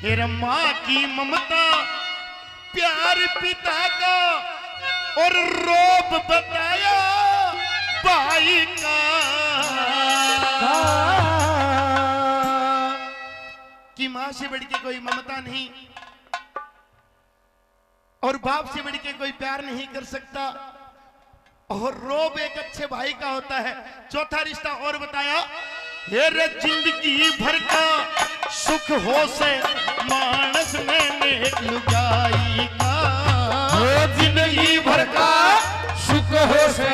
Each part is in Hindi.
फिर माँ की ममता, प्यार पिता का, और रोब बताया भाई का कि माँ से बढ़ के कोई ममता नहीं और बाप से बढ़ के कोई प्यार नहीं कर सकता, और रोब एक अच्छे भाई का होता है। चौथा रिश्ता और बताया, हेरे जिंदगी भर का सुख हो से मानस में नेक लुगाई का, जिंदगी भर का सुख हो से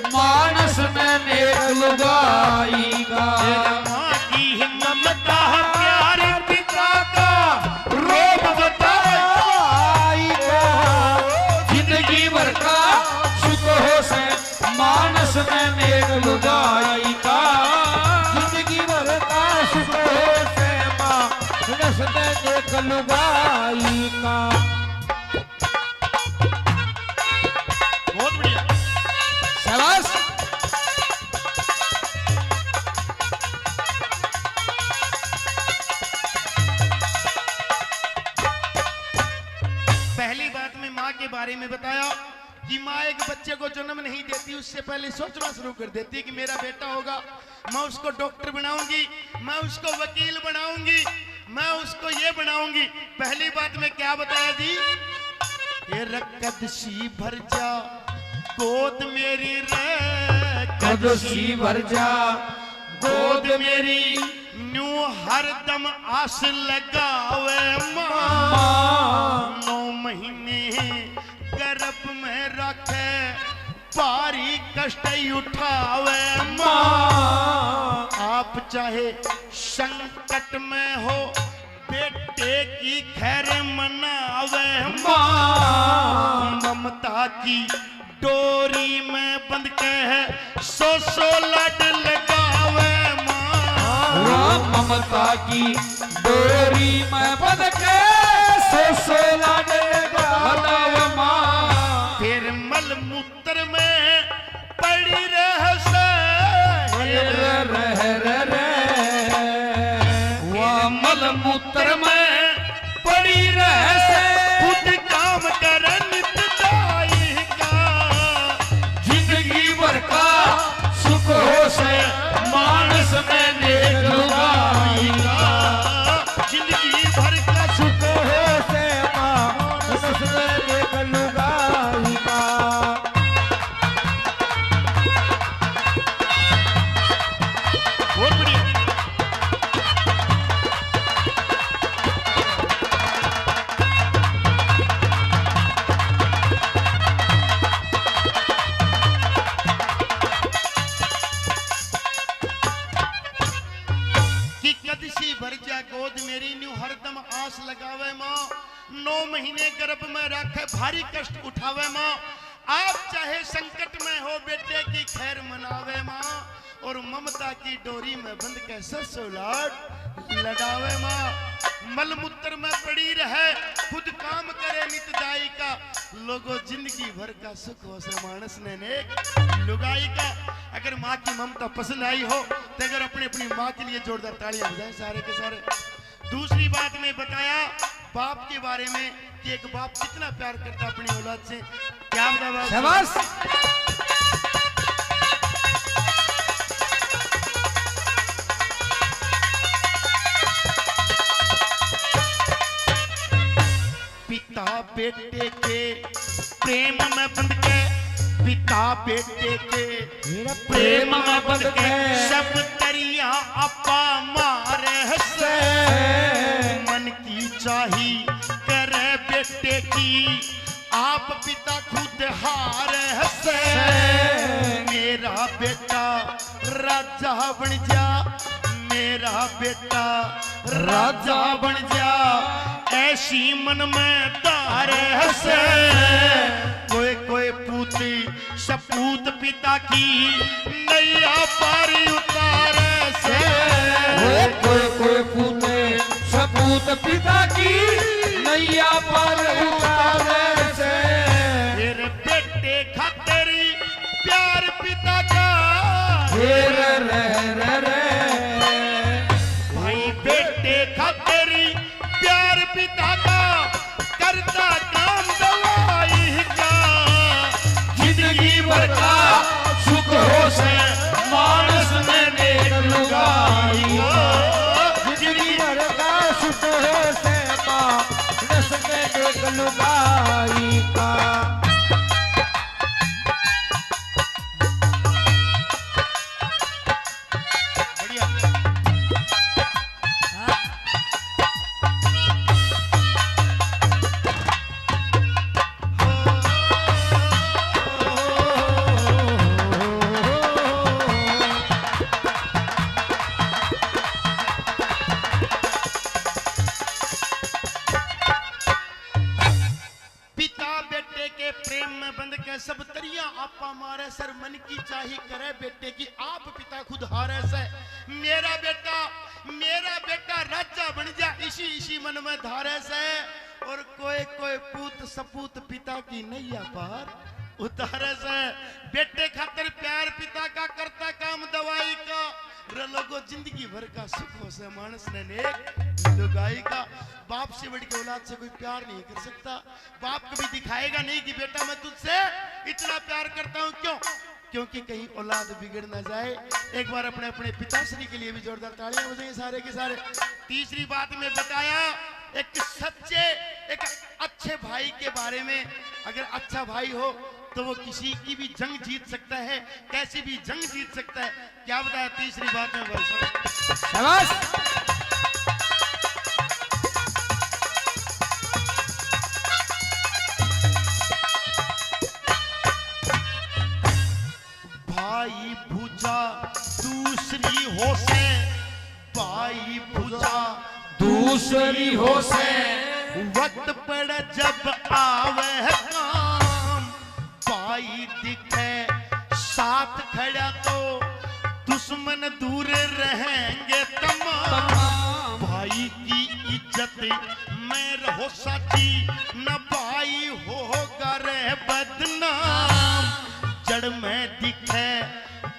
मानस में नेक लुगाई का। माँ की ममता प्यार पिता का, रोब बताई का। जिंदगी भर का सुख हो से मानस में नेक लुगाई का। जिंदगी भर का सुख हो से मानस में नेक लुगाई का। बहुत बढ़िया, शाबाश। पहली बात में माँ के बारे में बताया कि माँ एक बच्चे को जन्म नहीं देती, उससे पहले सोचना शुरू कर देती है कि मेरा बेटा होगा, मैं उसको डॉक्टर बनाऊंगी, मैं उसको वकील बनाऊंगी, मैं उसको ये बनाऊंगी। पहली बात में क्या बताया जी, ये कदसी भर जा गोद मेरी रे, कदसी भर जा गोद मेरी, न्यू हरदम आस लगावे माँ, 9 महीने गर्भ में रखे भारी कष्ट उठावे माँ। आप चाहे संकट में हो बेटे की खैर मनावे माँ, ममता की डोरी में बंध के है सो लड लगावे माँ, ममता की डोरी में बंध के सो लड लगावे माँ। फिर मल मूत्र में पड़ी रह से, वह मल मूत्र में पड़ी रह से, खुद काम कर नित दाई का, जिंदगी भर का सुख हो से मानस में नेक लुगाई का। जिंदगी भर का सुख हो से मानस में नेक लुगाई का। बहुत बढ़िया। कि कदसी भर जा गोद मेरी, न्यू हरदम आस लगावे माँ, 9 महीने गर्भ में रखे भारी कष्ट उठावे माँ। आप चाहे संकट में हो बेटे की खैर मनावे माँ, और ममता की डोरी में बंध के ससुलाट लड़ावे माँ। मलमूत्र में पड़ी रहे खुद काम करे नितदाई का, लोगों जिंदगी भर का सुख हो से मानस ने नेक लुगाई का। अगर माँ की ममता पसंद आई हो तो अगर अपनी अपनी माँ के लिए जोरदार तालियां बजाएं सारे के सारे। दूसरी बात में बताया बाप के बारे में कि एक बाप कितना प्यार करता है अपनी औलाद से। क्या बताया? शाबाश। पिता बेटे के प्रेम में बंध के, पिता बेटे के प्रेम में बंध के, सब तरिया अपा मारे से, मन की चाही करे बेटे की, आप पिता खुद हार से, मेरा बेटा राजा बन जा, मेरा बेटा राजा बन जा, ऐसी मन में तार से, कोई कोई पूती सपूत पिता की नैया पार उतार से, कोई कोई पूते सपूत पिता की नैया पार उतारे से, फिर बेटे खातरी प्यार पिता का, रे भाई बेटे खातरी प्यार मानस में देख लुगाई का। सब तरिया आपा मारे सर मन की चाही करे बेटे की आप पिता खुद हारे से मेरा बेटा राजा बन जा इसी मन में धारे से और कोई पूत सपूत पिता की नैया पार उतारे से बेटे खातिर प्यार पिता का करता काम दवाई का लोगो जिंदगी भर का सुखों से मानस ने नेक लुगाई का। बाप से बढ़ के औलाद से कोई प्यार नहीं कर सकता। बाप कभी दिखाएगा नहीं कि बेटा मैं तुझसे इतना प्यार करता हूं। क्योंकि कहीं औलाद बिगड़ ना जाए। एक बार अपने अपने पिताश्री के लिए भी जोरदार तालियां हो जाएं सारे के सारे। तीसरी बात में बताया एक सच्चे एक अच्छे भाई के बारे में। अगर अच्छा भाई हो तो वो किसी की भी जंग जीत सकता है, कैसी भी जंग जीत सकता है। क्या बताया तीसरी बात में भाई शाबाश। भाई भुजा दूसरी हो से, भाई भुजा दूसरी हो से, वक्त पड़ जब आवे काम, भाई दिखे साथ खड़ा तो दुश्मन दूर रहेंगे तमाम। भाई की इज्जत में रहो साची, न भाई होगा रे बदनाम। जड़ में दिखे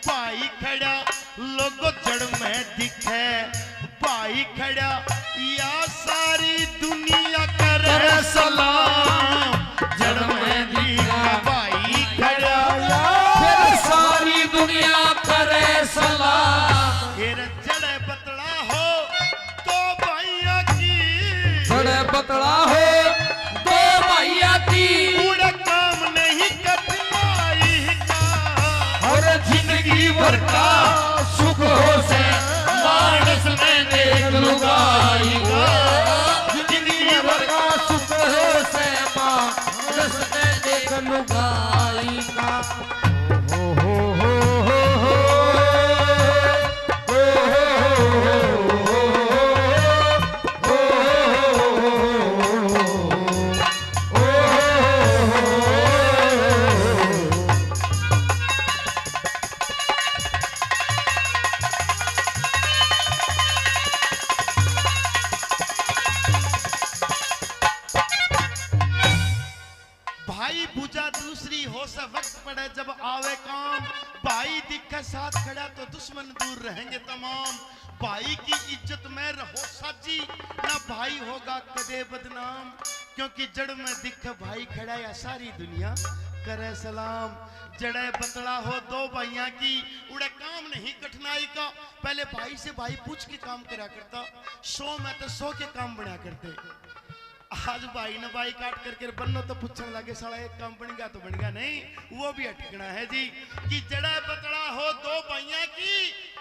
भाई खड़ा, लोगों जड़ में दिखे भाई खड़ा, या सारी दुनिया करे सलाम। जड़ में दिखे भाई खड़ा, फिर सारी दुनिया करे सलाम। फिर जड़ बतला हो तो भैया की, जड़ बतला हो तो भैया की, पूरा काम नहीं कठिनाई का। और जिंदगी भर का सुख हो से मानस में देख लुगाई का। जिंदगी भर का सुख हो से मानस में देख लुगाई का। भाई भुजा दूसरी हो सा वक्त पड़े जब आवे काम। भाई दिखे साथ खड़ा तो दुश्मन दूर रहेंगे तमाम। भाई की इज्जत में रहो साजी, ना भाई होगा कदे बदनाम। क्योंकि जड़ में दिखे भाई खड़ा या सारी दुनिया करे सलाम। जड़े बतला हो दो भाइयां की, उड़े काम नहीं कठिनाई का। पहले भाई से भाई पूछ के काम करा करता, 100 में तो 100 के काम बना करते। आज भाई ने भाई काट करके बनो तो पूछने लगे साला एक काम बन गया तो बन गया नहीं, वो भी अटकना है जी। कि जड़ा बतड़ा हो दो भाइयां की,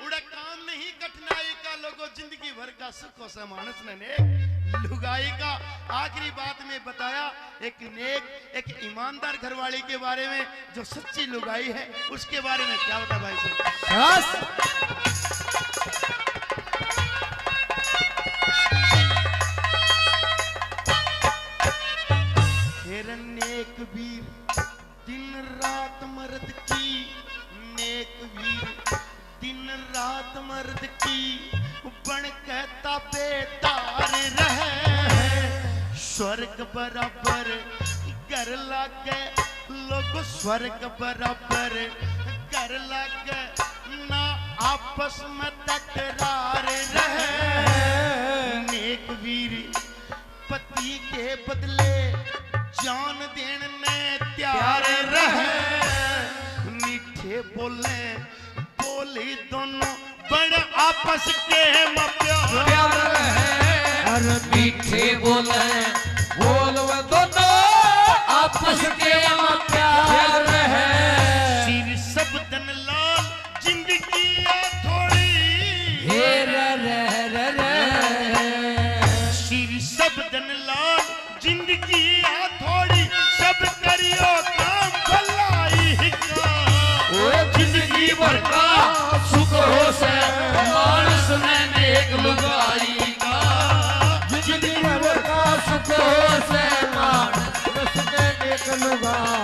उड़ा काम नहीं कठिनाई का। लोगों जिंदगी भर का सुख हो मानस ने नेक लुगाई का। आखिरी बात में बताया एक नेक एक ईमानदार घरवाली के बारे में जो सच्ची लुगाई है, उसके बारे में क्या बता भाई साहब। नेक वीर दिन रात मर्द की, नेक वीर दिन रात मर्द की, बन कहता बेदार रहे। स्वर्ग बराबर घर लागे, लोग स्वर्ग बराबर घर लागे, ना आपस में तकरार रहे। नेक वीर पति के बदले जान देने तैयार रहे। मीठे बोले बोली दोनों बड़े आपस के प्यार रहे। अरे मीठे बोले वो लुगाई